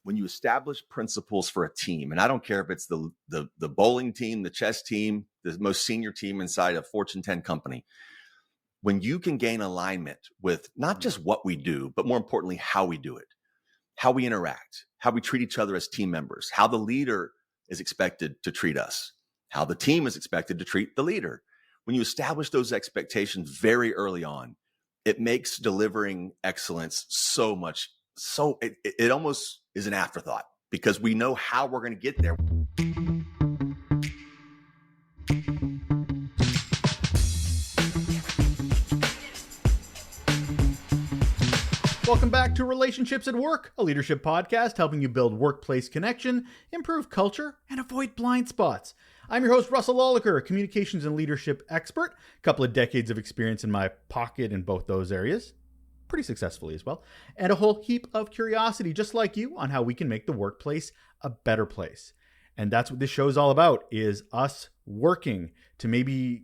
when you establish principles for a team, and I don't care if it's the bowling team, the chess team, the most senior team inside a Fortune 10 company, when you can gain alignment with not just what we do, but more importantly, how we do it, how we interact, how we treat each other as team members, how the leader is expected to treat us, how the team is expected to treat the leader. When you establish those expectations very early on, it makes delivering excellence it almost is an afterthought because we know how we're going to get there. Welcome back to Relationships at Work, a leadership podcast helping you build workplace connection, improve culture, and avoid blind spots. I'm your host, Russell Lolliker, a communications and leadership expert, a couple of decades of experience in my pocket in both those areas, pretty successfully as well, and a whole heap of curiosity, just like you, on how we can make the workplace a better place. And that's what this show is all about, is us working to maybe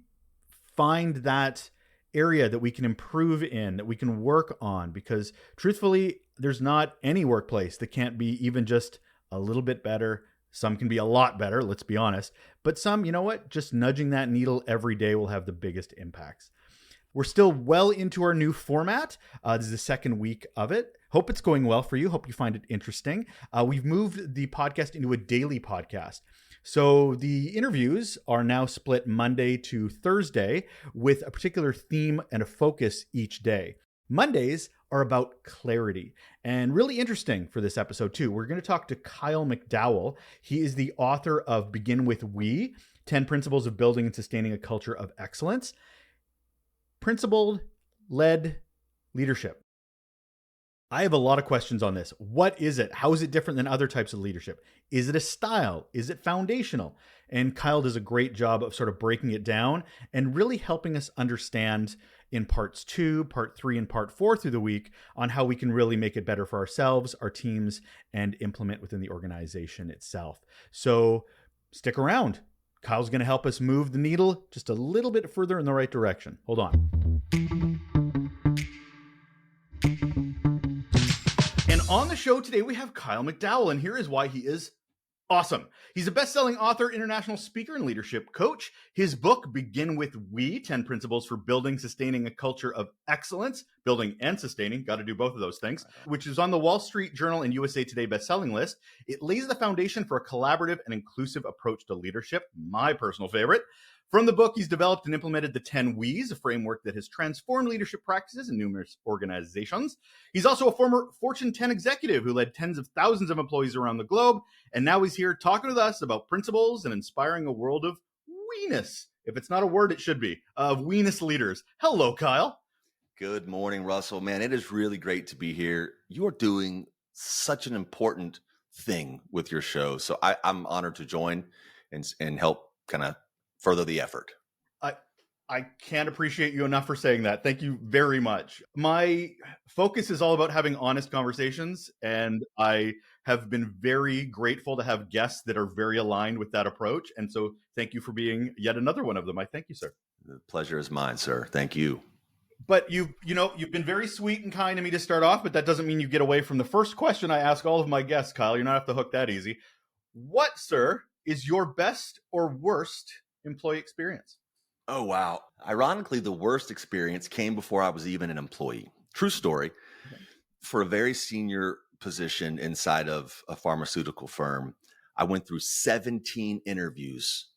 find that area that we can improve in, that we can work on, because truthfully, there's not any workplace that can't be even just a little bit better. Some can be a lot better, let's be honest, but some, you know what, just nudging that needle every day will have the biggest impacts. We're still well into our new format. This is the second week of it. Hope it's going well for you. Hope you find it interesting. We've moved the podcast into a daily podcast. So the interviews are now split Monday to Thursday with a particular theme and a focus each day. Mondays are about clarity, and really interesting for this episode too. We're going to talk to Kyle McDowell. He is the author of Begin With We, 10 Principles of Building and Sustaining a Culture of Excellence. Principled-led leadership. I have a lot of questions on this. What is it? How is it different than other types of leadership? Is it a style? Is it foundational? And Kyle does a great job of sort of breaking it down and really helping us understand in parts 2, part 3, and part 4 through the week on how we can really make it better for ourselves, our teams, and implement within the organization itself. So stick around. Kyle's going to help us move the needle just a little bit further in the right direction. Hold on. And on the show today, we have Kyle McDowell, and here is why he is awesome. He's a best-selling author, international speaker, and leadership coach. His book, Begin With We, 10 Principles for Building, Sustaining a Culture of Excellence, building and sustaining, got to do both of those things, which is on the Wall Street Journal and USA Today bestselling list. It lays the foundation for a collaborative and inclusive approach to leadership, my personal favorite. From the book, he's developed and implemented the 10 We's, a framework that has transformed leadership practices in numerous organizations. He's also a former Fortune 10 executive who led tens of thousands of employees around the globe. And now he's here talking with us about principles and inspiring a world of we-ness. If it's not a word, it should be, of we-ness leaders. Hello, Kyle. Good morning, Russell. Man, it is really great to be here. You are doing such an important thing with your show. So I'm honored to join and help kind of further the effort. I can't appreciate you enough for saying that. Thank you very much. My focus is all about having honest conversations, and I have been very grateful to have guests that are very aligned with that approach. And so thank you for being yet another one of them. I thank you, sir. The pleasure is mine, sir. Thank you. But you've been very sweet and kind to me to start off, but that doesn't mean you get away from the first question I ask all of my guests, Kyle. You're not off the hook that easy. What, sir, is your best or worst employee experience? Oh, wow. Ironically, the worst experience came before I was even an employee. True story. Okay. For a very senior position inside of a pharmaceutical firm, I went through 17 interviews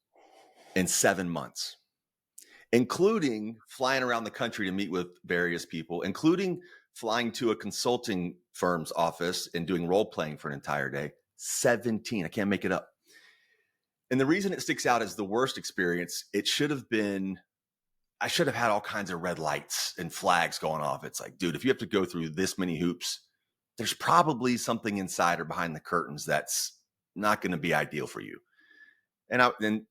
in 7 months, including flying around the country to meet with various people, including flying to a consulting firm's office and doing role playing for an entire day. 17. I can't make it up. And the reason it sticks out as the worst experience, I should have had all kinds of red lights and flags going off. It's like, dude, if you have to go through this many hoops, there's probably something inside or behind the curtains that's not going to be ideal for you. And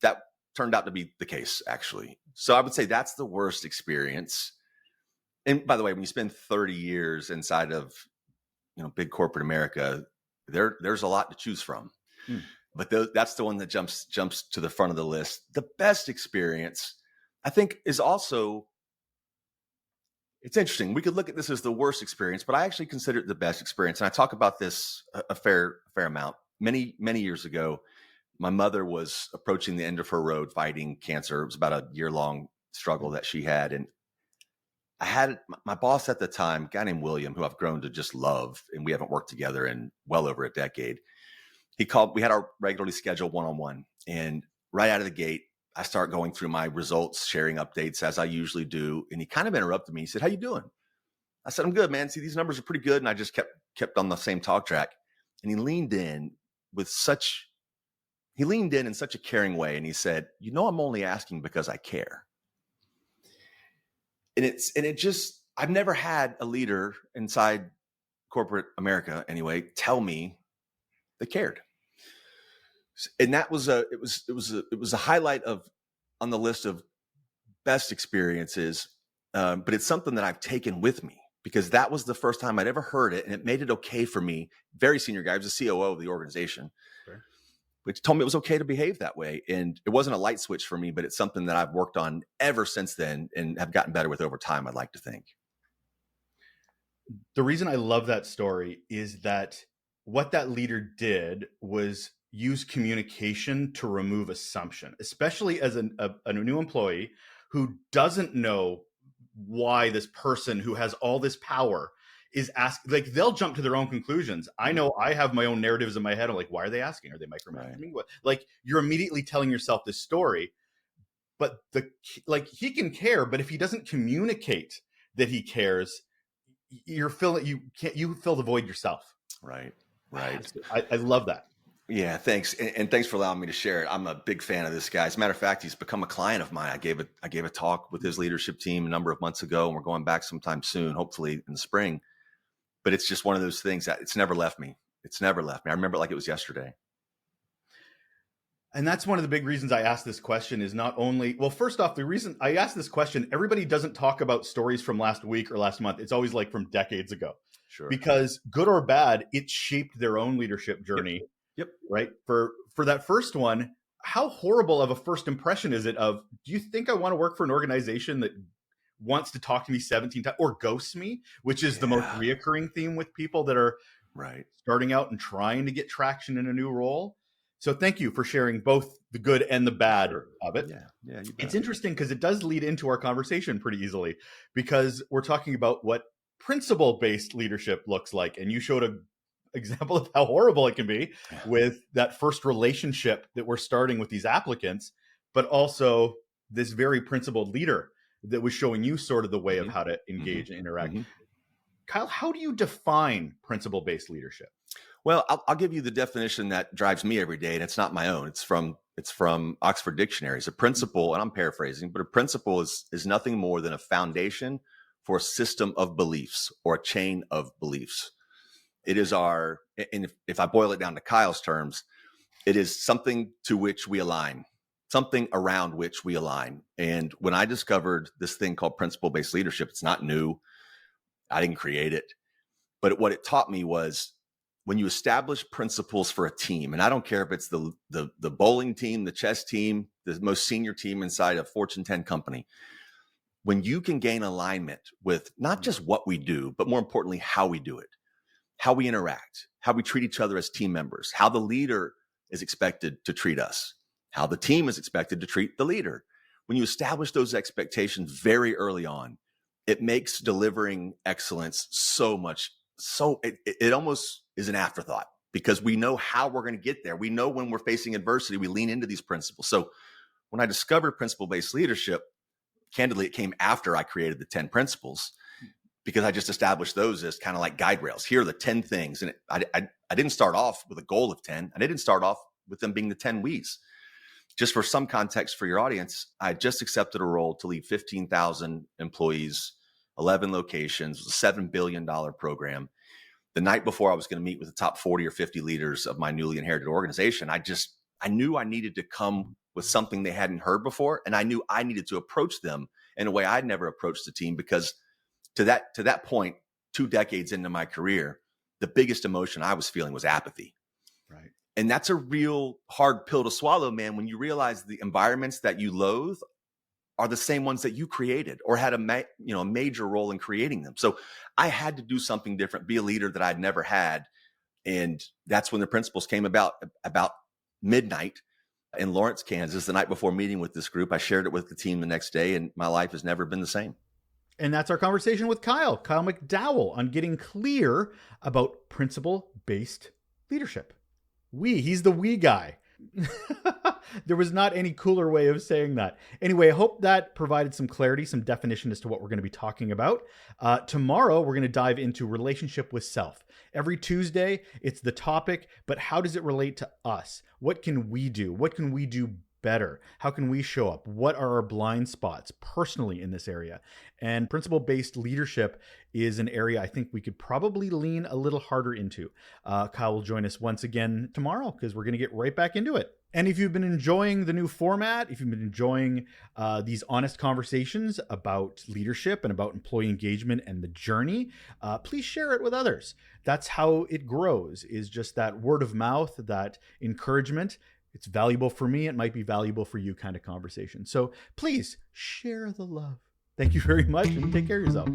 that turned out to be the case, actually. So I would say that's the worst experience. And by the way, when you spend 30 years inside of, big corporate America, there's a lot to choose from. But that's the one that jumps to the front of the list. The best experience, I think, is also It's interesting. We could look at this as the worst experience, but I actually consider it the best experience. And I talk about this a fair amount. Many years ago, my mother was approaching the end of her road fighting cancer. It was about a year-long struggle that she had. And I had my boss at the time, a guy named William, who I've grown to just love, and we haven't worked together in well over a decade. He called, we had our regularly scheduled one-on-one. And right out of the gate, I start going through my results, sharing updates as I usually do. And he kind of interrupted me. He said, "How you doing?" I said, "I'm good, man. See, these numbers are pretty good." And I just kept on the same talk track. And he leaned in in such a caring way. And he said, "I'm only asking because I care." I've never had a leader inside corporate America anyway, tell me they cared. And that was it was a highlight on the list of best experiences. But it's something that I've taken with me because that was the first time I'd ever heard it. And it made it okay for me. Very senior guy. I was the COO of the organization, sure, which told me it was okay to behave that way. And it wasn't a light switch for me, but it's something that I've worked on ever since then and have gotten better with over time, I'd like to think. The reason I love that story is that what that leader did was use communication to remove assumption, especially as a new employee who doesn't know why this person who has all this power is asking. Like, they'll jump to their own conclusions. I know I have my own narratives in my head. I'm like, why are they asking? Are they micromanaging? Right. Like, you're immediately telling yourself this story, but he can care, but if he doesn't communicate that he cares, you fill the void yourself. Right. I love that. Yeah, thanks. And thanks for allowing me to share it. I'm a big fan of this guy. As a matter of fact, he's become a client of mine. I gave a talk with his leadership team a number of months ago, and we're going back sometime soon, hopefully in the spring. But it's just one of those things that it's never left me. I remember it like it was yesterday. And that's one of the big reasons I asked this question is not only, well, first off, the reason I asked this question, everybody doesn't talk about stories from last week or last month. It's always like from decades ago. Sure. Because good or bad, it shaped their own leadership journey. Yep. Right. For that first one, how horrible of a first impression is it of, do you think I want to work for an organization that wants to talk to me 17 times or ghosts me, which is the most reoccurring theme with people that are starting out and trying to get traction in a new role? So thank you for sharing both the good and the bad of it. Yeah. It's interesting because it does lead into our conversation pretty easily because we're talking about what principle-based leadership looks like. And you showed an example of how horrible it can be with that first relationship that we're starting with these applicants, but also this very principled leader that was showing you sort of the way of how to engage and interact. Kyle, how do you define principle-based leadership? Well, I'll give you the definition that drives me every day, and it's not my own. It's from Oxford Dictionaries. A principle, and I'm paraphrasing, but a principle is nothing more than a foundation for a system of beliefs or a chain of beliefs. It is and if I boil it down to Kyle's terms, it is something to which we align, something around which we align. And when I discovered this thing called principle-based leadership, it's not new. I didn't create it. But what it taught me was when you establish principles for a team, and I don't care if it's the bowling team, the chess team, the most senior team inside a Fortune 10 company, when you can gain alignment with not just what we do, but more importantly, how we do it, how we interact, how we treat each other as team members, how the leader is expected to treat us, how the team is expected to treat the leader. When you establish those expectations very early on, it makes delivering excellence it almost is an afterthought because we know how we're going to get there. We know when we're facing adversity, we lean into these principles. So when I discovered principle-based leadership, candidly, it came after I created the 10 principles because I just established those as kind of like guide rails. Here are the 10 things. And I didn't start off with a goal of 10. I didn't start off with them being the 10 we's. Just for some context for your audience, I just accepted a role to lead 15,000 employees, 11 locations, a $7 billion program. The night before I was going to meet with the top 40 or 50 leaders of my newly inherited organization, I knew I needed to come with something they hadn't heard before. And I knew I needed to approach them in a way I'd never approached the team because to that point, 2 decades into my career, the biggest emotion I was feeling was apathy. Right. And that's a real hard pill to swallow, man, when you realize the environments that you loathe are the same ones that you created or had a major role in creating them. So I had to do something different, be a leader that I'd never had. And that's when the principles came about midnight in Lawrence, Kansas, the night before meeting with this group. I shared it with the team the next day, and my life has never been the same. And that's our conversation with Kyle McDowell, on getting clear about principle-based leadership. He's the we guy. There was not any cooler way of saying that. Anyway, I hope that provided some clarity, some definition as to what we're going to be talking about. Tomorrow, we're going to dive into relationship with self. Every Tuesday, it's the topic, but how does it relate to us? What can we do? What can we do better? How can we show up? What are our blind spots personally in this area? And principle-based leadership is an area I think we could probably lean a little harder into. Kyle will join us once again tomorrow because we're going to get right back into it. And if you've been enjoying the new format, if you've been enjoying these honest conversations about leadership and about employee engagement and the journey, please share it with others. That's how it grows, is just that word of mouth, that encouragement. It's valuable for me. It might be valuable for you kind of conversation. So please share the love. Thank you very much and take care of yourself.